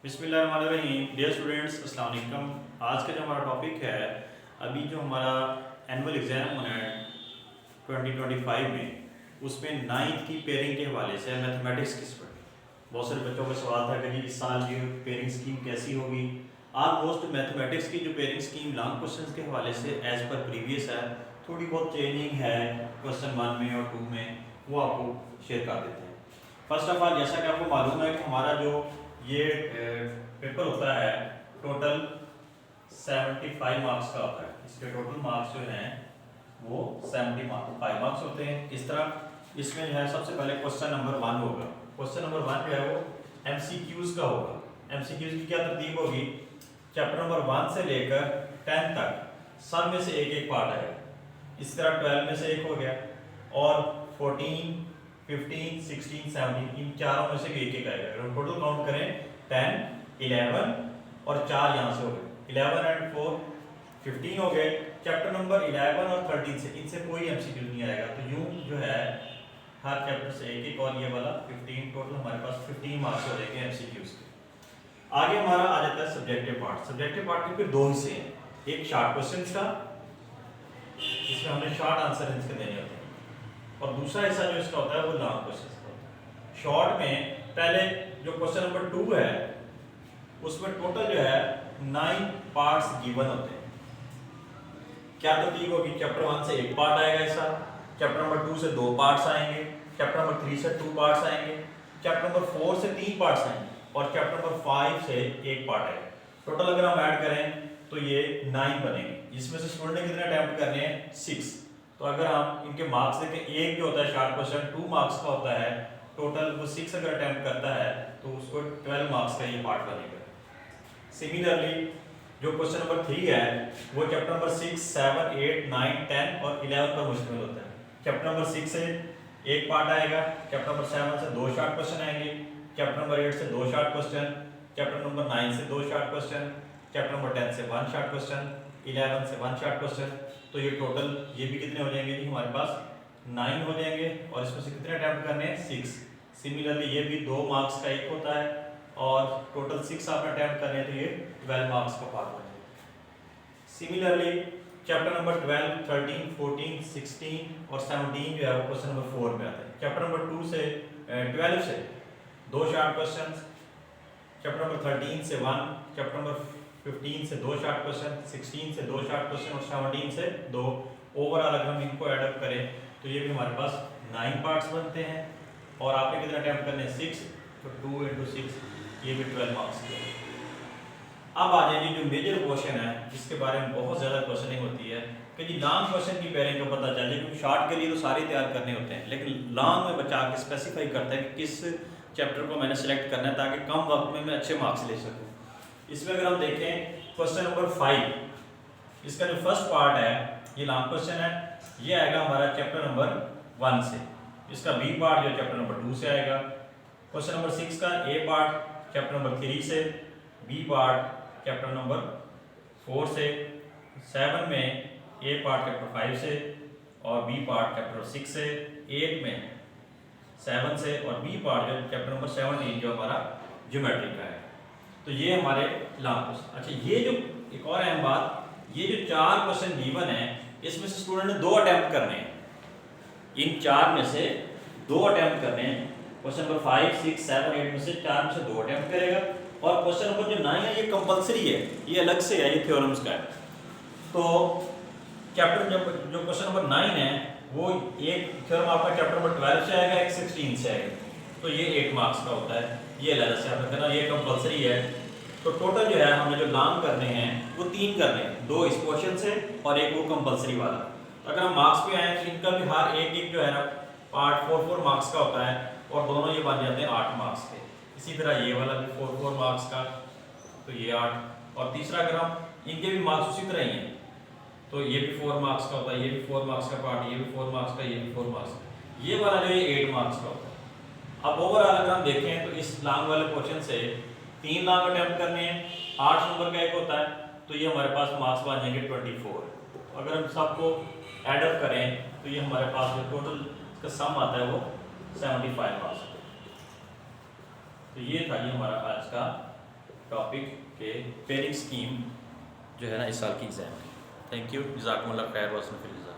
बिस्मिल्लाहिर्रहमानिर्रहीम। Dear students, अस्सलाम वालेकुम। आज का जो हमारा टॉपिक है, अभी जो हमारा एनुअल एग्ज़ाम होना है 2025 में, उसमें 9th की पेयरिंग के हवाले से मैथमेटिक्स की स्टडी। बहुत सारे बच्चों का सवाल था कि जी इस साल की पेयरिंग स्कीम कैसी होगी। ऑलमोस्ट मैथमेटिक्स की जो पेयरिंग स्कीम लॉन्ग क्वेश्चन के हवाले से एज पर प्रीवियस है, थोड़ी बहुत चेंजिंग है क्वेश्चन 1 में और 2 में, वो आपको शेयर कर देते हैं। फर्स्ट ऑफ ऑल, जैसा कि आपको मालूम है कि हमारा जो ये पेपर होता है टोटल 75 मार्क्स का होता है। इसके टोटल मार्क्स जो हैं वो 75 मार्क्स होते हैं। इस तरह इसमें जो है सबसे पहले क्वेश्चन नंबर 1 होगा। क्वेश्चन नंबर 1 जो है वो MCQs का होगा। MCQs की क्या तरतीब होगी, चैप्टर नंबर 1 से लेकर 10 तक सब में से एक एक पार्ट आएगा। इस तरह 12 में से एक हो गया और 14, 15, 16, 17 इन चारों में से भी एक एक आएगा। अगर हम टोटल काउंट करें 10, 11 और 4 यहाँ से हो गए, 11 एंड 4 15 हो गए। चैप्टर नंबर 11 और 13 से इनसे कोई MCQ नहीं आएगा। तो यूं जो है हर चैप्टर से एक एक और ये वाला 15, टोटल हमारे पास 15 मार्क्स हो जाएंगे MCQs के। आगे हमारा आ जाता है सब्जेक्टिव पार्ट। सब्जेक्टिव पार्ट के फिर दो हिस्से हैं, एक शॉर्ट क्वेश्चंस का जिसमें हमने शॉर्ट आंसर इसके देने होते हैं, और दूसरा हिस्सा जो इसका होता है वो लॉन्ग क्वेश्चंस का होता है। शॉर्ट में पहले जो क्वेश्चन नंबर 2 है उसमें टोटल जो है 9 पार्ट्स गिवन होते हैं। क्या तरतीब होगी, चैप्टर 1 से एक पार्ट आएगा ऐसा, चैप्टर नंबर 2 से 2 पार्ट्स आएंगे, चैप्टर नंबर 3 से 2 पार्ट्स आएंगे, चैप्टर नंबर 4 से 3 पार्ट्स आएंगे और चैप्टर नंबर 5 से एक पार्ट आएगा। टोटल अगर हम ऐड करें तो ये 9 बनेंगे। इसमें से स्टूडेंट ने कितने अटेम्प्ट करने हैं, 6। तो अगर हम इनके मार्क्स देखें, एक जो होता है शॉर्ट क्वेश्चन 2 मार्क्स का होता है, टोटल वो 6 अगर अटेम्प्ट करता है तो उसको 12 मार्क्स का ये पार्ट बनेगा। सिमिलरली जो क्वेश्चन नंबर 3 है वो चैप्टर नंबर 6, 7, 8, 9, 10 और 11 पर मुश्तमिल होता है। चैप्टर नंबर 6 से एक पार्ट आएगा, चैप्टर नंबर 7 से 2 शॉर्ट क्वेश्चन आएंगे, चैप्टर नंबर 8 से 2 शॉर्ट क्वेश्चन, चैप्टर नंबर 9 से 2 शॉर्ट क्वेश्चन, चैप्टर नंबर 10 से 1 शॉर्ट क्वेश्चन, 11 से 1 शॉर्ट क्वेश्चन। तो ये टोटल ये भी कितने हो जाएंगे जी, हमारे पास 9 हो जाएंगे और इसमें से कितने अटेम्प्ट करने हैं, 6। सिमिलरली ये भी 2 मार्क्स का एक होता है और टोटल 6 आपने अटेम्प्ट करने हैं तो ये 12 मार्क्स का पार्ट बनेगा। सिमिलरली चैप्टर नंबर 12, 13, 14, 16 और 17 जो है वो क्वेश्चन नंबर 4 में आता है। चैप्टर नंबर 2 से 12 से 2 शॉर्ट क्वेश्चन, चैप्टर नंबर 13 से 1, चैप्टर नंबर 15 से 2 शॉर्ट क्वेश्चन, 16 से 2 शॉर्ट क्वेश्चन और 17 से 2। ओवरऑल अगर हम इनको ऐड अप करें तो ये भी हमारे पास 9 पार्ट्स बनते हैं और आपने कितने अटेम्प्ट करने हैं, 6। तो 2 × 6 ये भी 12 मार्क्स के। अब आ जाइए जो मेजर क्वेश्चन है जिसके बारे में बहुत ज़्यादा क्वेश्चनिंग होती है कि जी लॉन्ग क्वेश्चन की पेयरिंग का पता चले, क्योंकि शॉर्ट के लिए तो सारे तैयार करने होते हैं, लेकिन लॉन्ग में बचा के स्पेसिफाई करता है कि किस चैप्टर को मैंने सेलेक्ट करना है ताकि कम वक्त में मैं अच्छे मार्क्स ले सकूँ। इसमें अगर हम देखें क्वेश्चन नंबर 5, इसका जो फर्स्ट पार्ट है ये लॉन्ग क्वेश्चन है, ये आएगा हमारा चैप्टर नंबर 1 से। इसका बी पार्ट जो चैप्टर नंबर 2 से आएगा। क्वेश्चन नंबर 6 का ए पार्ट चैप्टर नंबर 3 से, बी पार्ट चैप्टर नंबर 4 से, 7 में ए पार्ट चैप्टर 5 से और बी पार्ट चैप्टर 6 से, 8 में 7 से और बी पार्ट जो चैप्टर नंबर 17 जो हमारा ज्योमेट्री का है। तो ये हमारे लॉन्ग क्वेश्चन। अच्छा, ये जो एक और अहम बात, ये जो 4 क्वेश्चन गिवन है इसमें से स्टूडेंट ने 2 अटेम्प्ट करने हैं। इन 4 में से 2 अटेम्प्ट करने हैं। क्वेश्चन नंबर 5, 6, 7, 8 में से 4 में से 2 अटेम्प्ट करेगा और क्वेश्चन नंबर जो 9 है ये कंपलसरी है, ये अलग से है, ये थ्योरम्स का है। तो चैप्टर जो क्वेश्चन नंबर 9 है वो एक थ्योरम आपका चैप्टर नंबर 12 से आएगा, एक 16 से आएगा, तो ये 8 मार्क्स का होता है। ये अलग से आपने करना, ये कंपलसरी है। तो टोटल जो है हमें जो लॉन्ग करने हैं वो 3 करने हैं, 2 इस क्वेश्चन से और एक वो कंपलसरी वाला। तो अगर हम मार्क्स पे आए तो इनका भी हर एक एक जो है ना पार्ट 4 मार्क्स का होता है और दोनों ये बन जाते हैं 8 मार्क्स के। इसी तरह ये वाला भी 4 मार्क्स का, तो ये 8। और तीसरा अगर हम इनके भी मार्क्स उसी तरह ही हैं तो ये भी 4 मार्क्स का होता है, ये भी 4 मार्क्स का पार्ट, ये भी 4 मार्क्स का, ये भी 4 मार्क्स का। ये वाला जो ये 8 मार्क्स का होता है। अब ओवरऑल अगर हम देखें तो इस लॉन्ग वाले क्वेश्चन से 3 लॉन्ग अटेम्प्ट करने हैं, 8 नंबर का एक होता है, तो ये हमारे पास मार्क्स बन जाएंगे 24। अगर हम सबको एडअप करें तो ये हमारे पास जो टोटल इसका सम आता है वो 75 मार्क्स। तो ये था ये हमारा आज का टॉपिक के पेयरिंग स्कीम जो है ना इस साल की एग्ज़ाम की। थैंक यू, जज़ाकुमुल्लाह खैर वसन फिल जज़ा।